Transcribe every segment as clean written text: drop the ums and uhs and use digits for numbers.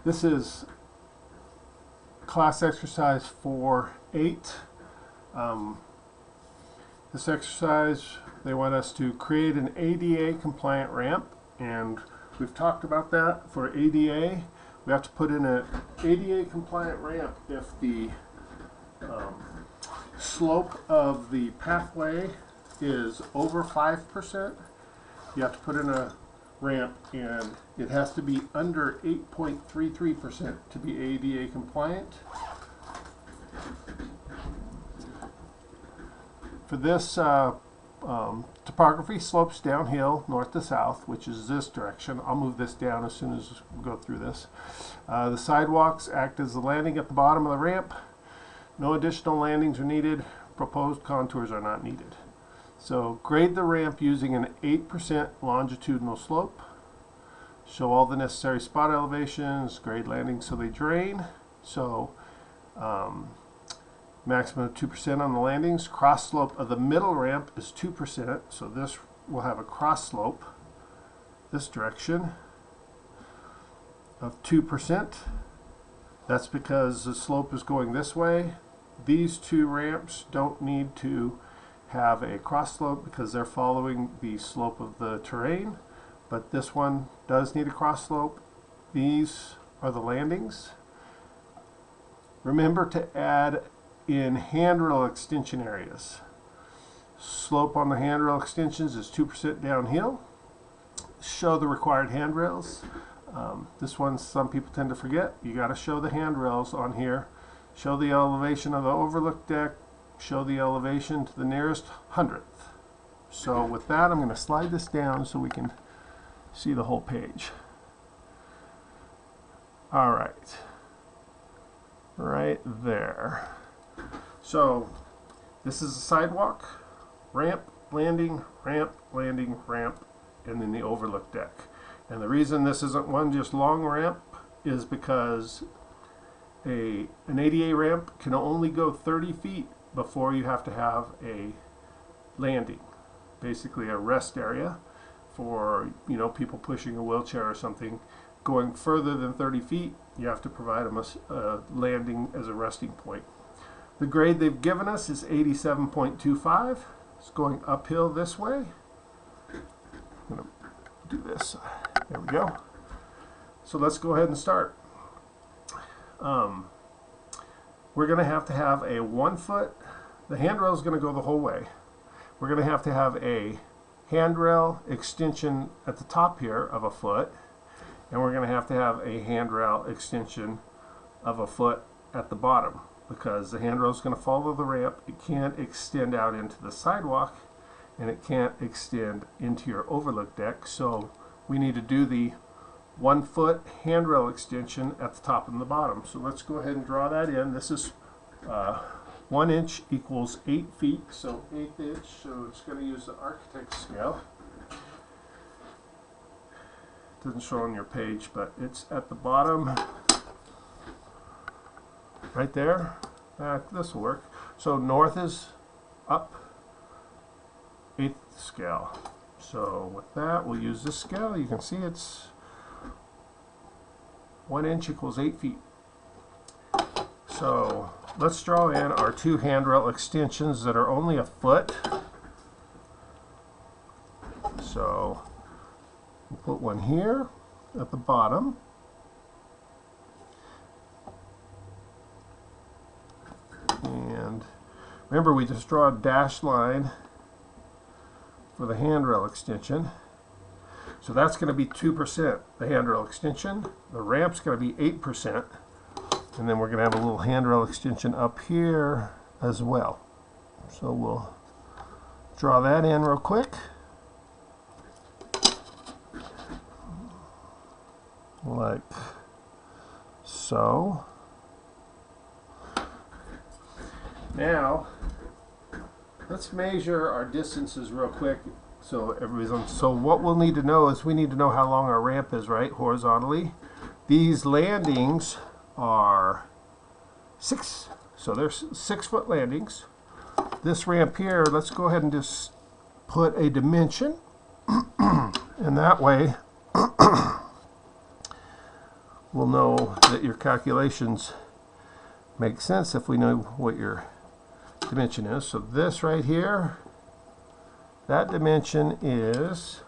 This is class exercise 4.8. This exercise, they want us to create an ADA compliant ramp, and we've talked about that. For ADA, we have to put in an ADA compliant ramp if the slope of the pathway is over 5%. You have to put in a ramp, and it has to be under 8.33% to be ADA compliant. For this topography slopes downhill north to south, which is this direction. I'll move this down as soon as we go through this. The sidewalks act as the landing at the bottom of the ramp. No additional landings are needed. Proposed contours are not needed. So grade the ramp using an 8% longitudinal slope. Show all the necessary spot elevations, grade landings so they drain. So maximum of 2% on the landings. Cross slope of the middle ramp is 2%, so this will have a cross slope this direction of 2%. That's because the slope is going this way. These two ramps don't need to have a cross slope because they're following the slope of the terrain, but this one does need a cross slope. These are the landings. Remember to add in handrail extension areas. Slope on the handrail extensions is 2% downhill. Show the required handrails. This one some people tend to forget. You got to show the handrails on here. Show the elevation of the overlook deck. Show the elevation to the nearest 100th. So with that, I'm going to slide this down so we can see the whole page. All right. Right there. So this is a sidewalk, ramp, landing, ramp, landing, ramp, and then the overlook deck. And the reason this isn't one just long ramp is because an ADA ramp can only go 30 feet before you have to have a landing, basically a rest area for people pushing a wheelchair or something. Going further than 30 feet, you have to provide them a landing as a resting point. The grade they've given us is 87.25. It's going uphill this way. I'm going to do this. There we go. So let's go ahead and start. We're going to have a 1 foot. The handrail is going to go the whole way. We're going to have a handrail extension at the top here of 1 foot. And we're going to have a handrail extension of 1 foot at the bottom, because the handrail is going to follow the ramp. It can't extend out into the sidewalk, and it can't extend into your overlook deck. So we need to do the 1 foot handrail extension at the top and the bottom. So let's go ahead and draw that in. This is 1 inch equals 8 feet, so 1/8 inch. So it's going to use the architect's scale. Doesn't show on your page, but it's at the bottom right there. This will work. So north is up 1/8 scale. So with that, we'll use this scale. You can see it's 1 inch equals 8 feet. So let's draw in our 2 handrail extensions that are only 1 foot. So we'll put one here at the bottom. And remember, we just draw a dashed line for the handrail extension. So that's going to be 2%, the handrail extension. The ramp's going to be 8%. And then we're going to have a little handrail extension up here as well. So we'll draw that in real quick. Like so. Now, let's measure our distances real quick. So what we'll need to know is we need to know how long our ramp is, right, horizontally. These landings are 6, so there's 6 foot landings. This ramp here, let's go ahead and just put a dimension, and that way we'll know that your calculations make sense if we know what your dimension is. So this right here, that dimension is,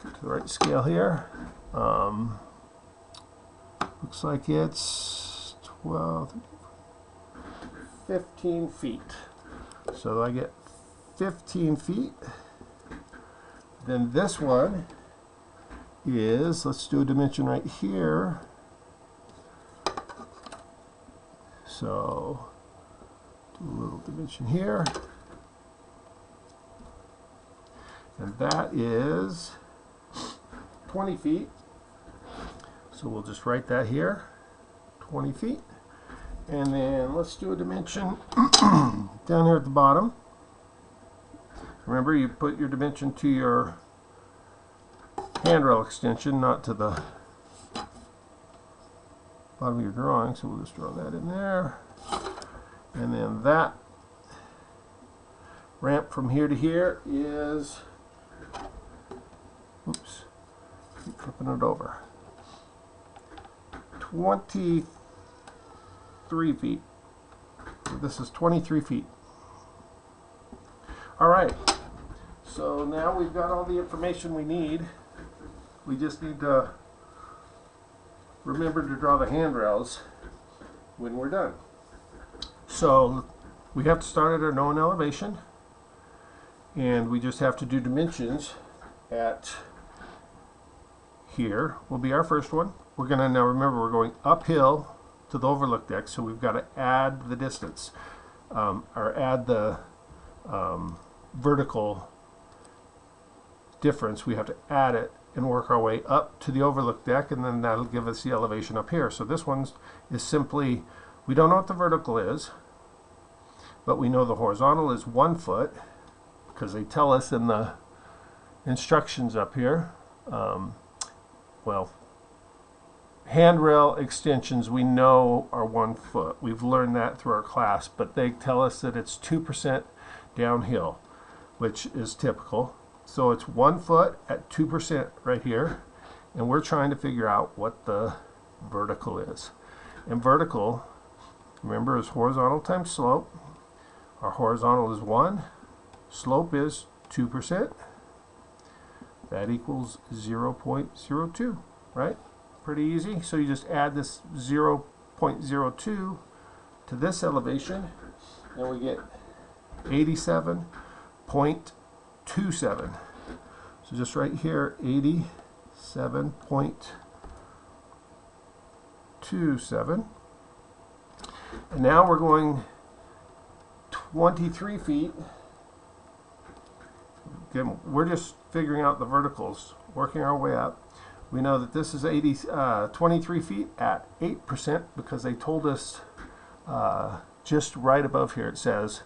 get to the right scale here, looks like it's 15 feet. So I get 15 feet. Then this one is, let's do a dimension right here. So do a little dimension here. And that is 20 feet. So we'll just write that here, 20 feet. And then let's do a dimension down here at the bottom. Remember, you put your dimension to your handrail extension, not to the bottom of your drawing. So we'll just draw that in there. And then that ramp from here to here is, oops, keep flipping it over, 23 feet. So this is 23 feet. All right, so now we've got all the information we need. We just need to remember to draw the handrails when we're done. So we have to start at our known elevation, and we just have to do dimensions at here will be our first one. We're going to, now remember, we're going uphill to the overlook deck, so we've got to add the distance, or add the vertical difference. We have to add it and work our way up to the overlook deck, and then that'll give us the elevation up here. So this one is simply, we don't know what the vertical is, but we know the horizontal is 1 foot, because they tell us in the instructions up here. Well, handrail extensions we know are 1 foot. We've learned that through our class, but they tell us that it's 2% downhill, which is typical. So it's 1 foot at 2% right here, and we're trying to figure out what the vertical is. And vertical, remember, is horizontal times slope. Our horizontal is 1, slope is 2%. That equals 0.02, right? Pretty easy. So you just add this 0.02 to this elevation, and we get 87.27. So just right here, 87.27. And now we're going 23 feet. Again, we're just figuring out the verticals, working our way up. We know that this is 23 feet at 8%, because they told us just right above here it says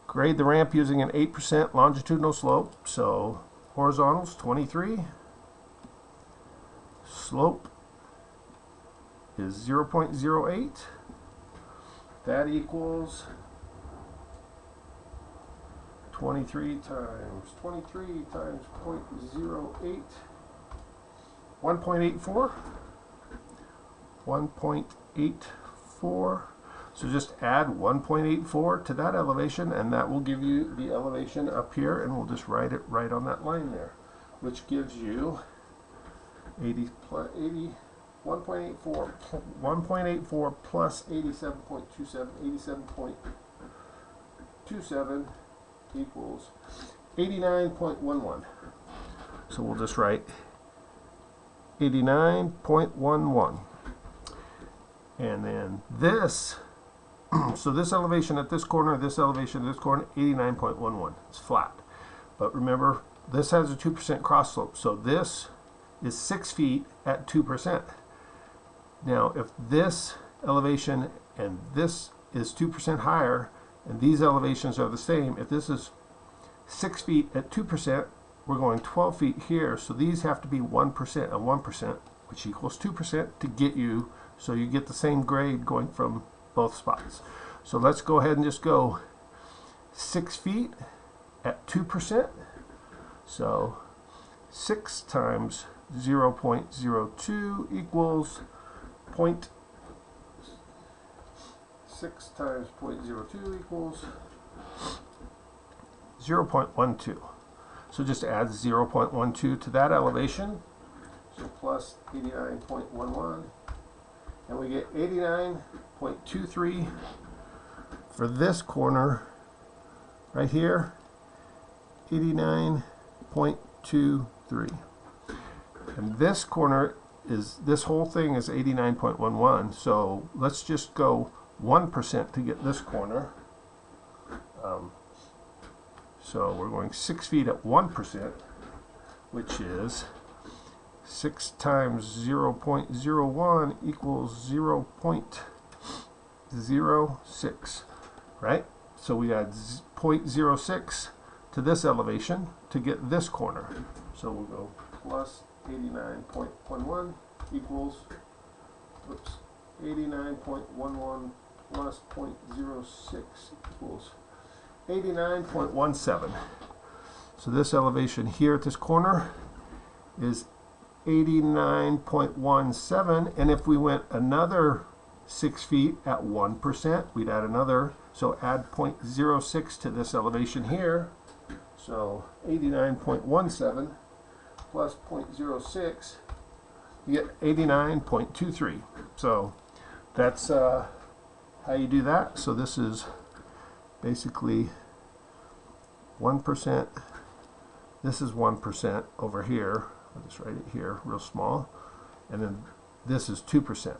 grade the ramp using an 8% longitudinal slope. So horizontal's 23, slope is 0.08. That equals 23 times 0.08, 1.84. 1.84. So just add 1.84 to that elevation, and that will give you the elevation up here, and we'll just write it right on that line there, which gives you 1.84 plus 87.27, 87.27 equals 89.11. So we'll just write 89.11. And then this, so this elevation at this corner, this elevation at this corner, 89.11. It's flat. But remember, this has a 2% cross slope. So this is 6 feet at 2%. Now, if this elevation and this is 2% higher, and these elevations are the same, if this is 6 feet at 2%, we're going 12 feet here. So these have to be 1% and 1%, which equals 2% to get you, so you get the same grade going from both spots. So let's go ahead and just go 6 feet at 2%. So 6 times 0.02 equals 6 times 0.02 equals 0.12. So just add 0.12 to that elevation. So plus 89.11. And we get 89.23 for this corner right here. 89.23. And this corner is, this whole thing is 89.11. So let's just go 1% to get this corner. So we're going 6 feet at 1%, which is 6 times 0.01 equals 0.06, right? So we add 0.06 to this elevation to get this corner. So we'll go plus 89.11 equals, 89.11 plus 0.06 equals 89.17. So this elevation here at this corner is 89.17, and if we went another 6 feet at 1%, we'd add another, so add 0.06 to this elevation here. So 89.17 plus 0.06, you get 89.23. So that's how you do that. So this is basically 1%. This is 1% over here. I'll just write it here real small. And then this is 2%.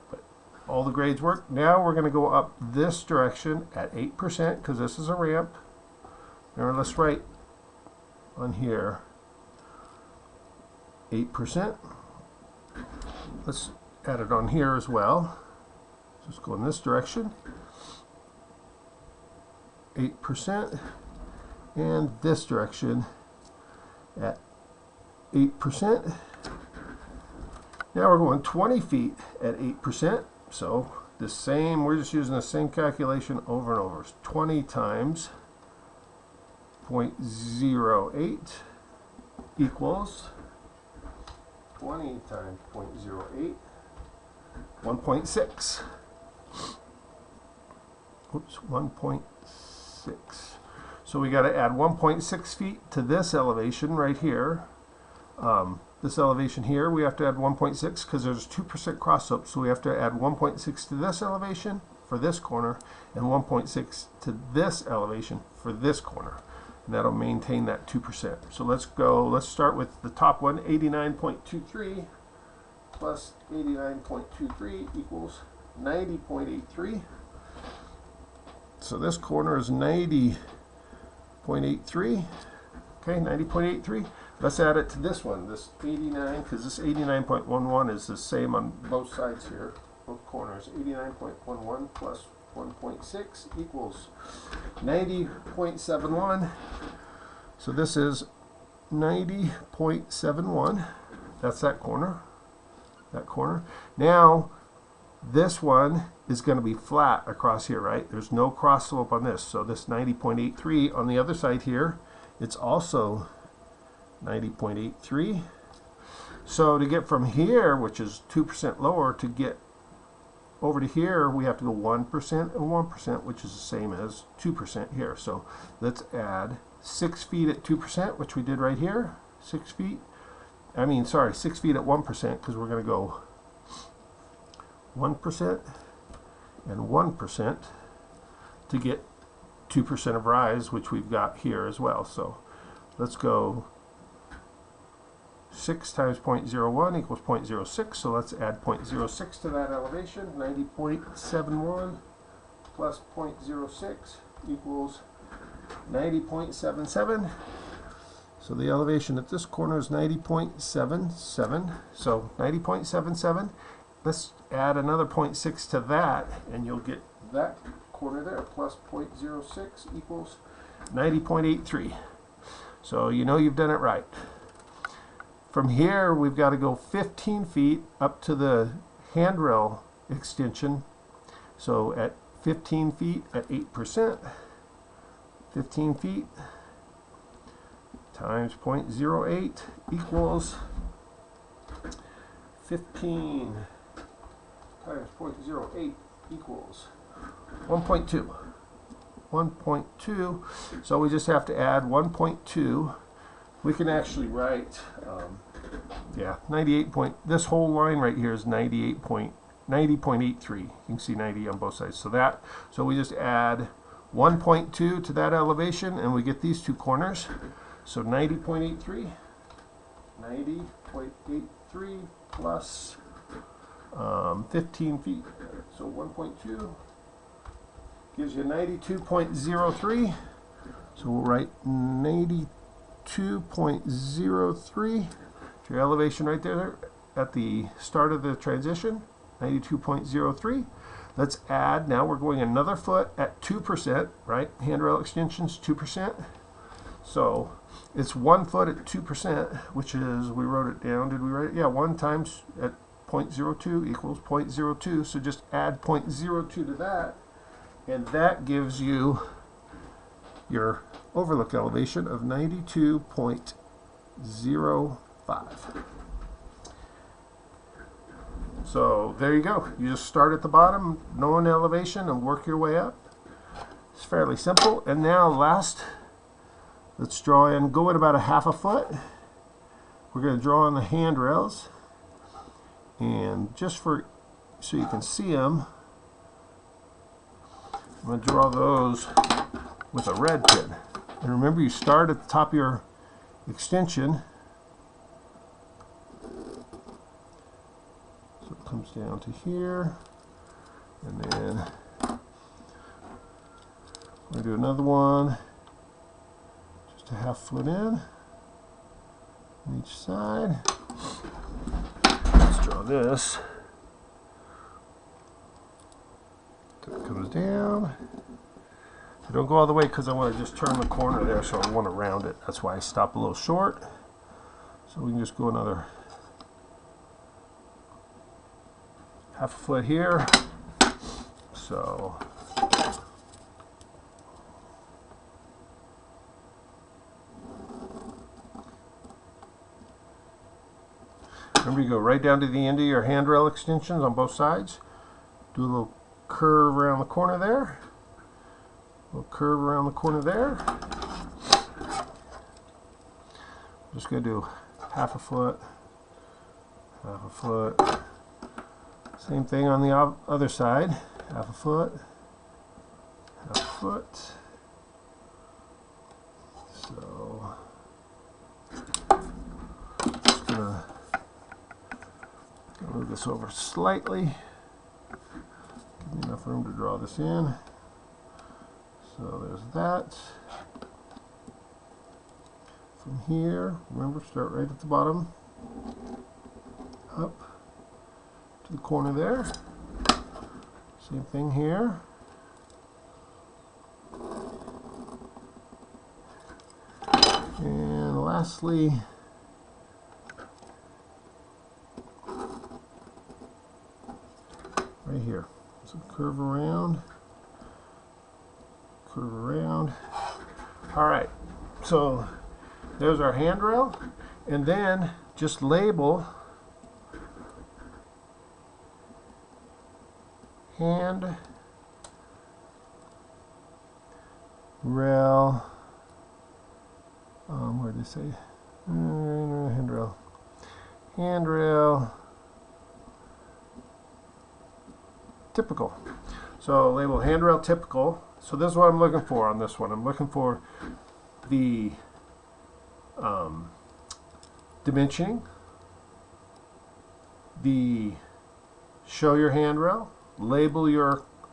But all the grades work. Now we're going to go up this direction at 8% because this is a ramp. Now let's write on here 8%. Let's add it on here as well. Just go in this direction. 8%. And this direction at 8%. Now we're going 20 feet at 8%. So the same, we're just using the same calculation over and over. 20 times 0.08 equals 20 times 0.08, 1.6. Oops, 1.6. So we got to add 1.6 feet to this elevation right here. This elevation here, we have to add 1.6 because there's 2% cross slope. So we have to add 1.6 to this elevation for this corner and 1.6 to this elevation for this corner. And that'll maintain that 2%. So let's start with the top one, 89.23 plus 89.23 equals 90.83. So this corner is 90.83. Okay, 90.83. Let's add it to this one, this 89, because this 89.11 is the same on both sides here, both corners. 89.11 plus 1.6 equals 90.71. So this is 90.71. That's that corner. That corner. Now, this one is going to be flat across here, right? There's no cross slope on this. So this 90.83 on the other side here, it's also 90.83. So to get from here, which is 2% lower, to get over to here, we have to go 1% and 1%, which is the same as 2% here. So let's add 6 feet at 2%, which we did right here. 6 feet. 6 feet at 1%, because we're going to go 1% and 1% to get 2% of rise, which we've got here as well. So let's go 6 times 0.01 equals 0.06. So let's add 0.06 to that elevation. 90.71 plus 0.06 equals 90.77. So the elevation at this corner is 90.77. So 90.77. Let's add another 0.6 to that, and you'll get that corner there. Plus 0.06 equals 90.83. So you know you've done it right. From here, we've got to go 15 feet up to the handrail extension. So at 15 feet at 8%, 15 feet times 0.08 equals 15 times 0.08 equals 1.2. 1.2. So we just have to add 1.2. We can actually write, 98 point. This whole line right here is 90.83. You can see 90 on both sides. So we just add 1.2 to that elevation, and we get these two corners. So 90.83. 90.83 plus 15 feet. So 1.2 gives you 92.03. So we'll write 92.03 to your elevation right there at the start of the transition. 92.03. Let's add, now we're going another foot at 2%, right? Handrail extensions, 2%. So it's 1 foot at 2%, which is, we wrote it down, did we write it? Yeah, 1 times at 0.02 equals 0.02. So just add 0.02 to that, and that gives you your overlook elevation of 92.05. So there you go. You just start at the bottom, known elevation, and work your way up. It's fairly simple. And now last, let's draw in, go at about a half a foot. We're going to draw on the handrails. And just so you can see them, I'm going to draw those with a red pin. And remember, you start at the top of your extension. So it comes down to here. And then we'll do another one. Just a half foot in on each side. Let's draw this. So it comes down. I don't go all the way because I want to just turn the corner there, so I want to round it. That's why I stop a little short. So we can just go another half a foot here. So remember, you go right down to the end of your handrail extensions on both sides. Do a little curve around the corner there. A little curve around the corner there. Just going to do half a foot, half a foot. Same thing on the other side. Half a foot, half a foot. So just going to move this over slightly. Give me enough room to draw this in. So there's that. From here, remember, start right at the bottom, up to the corner there. Same thing here. And lastly, right here. So curve around, curve around. All right, so there's our handrail, and then just label handrail, where did they say? Handrail, typical. So label handrail typical. So this is what I'm looking for on this one. I'm looking for the dimensioning, the show your handrail, label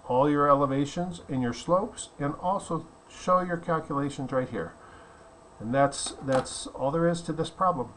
all your elevations and your slopes, and also show your calculations right here. And that's all there is to this problem.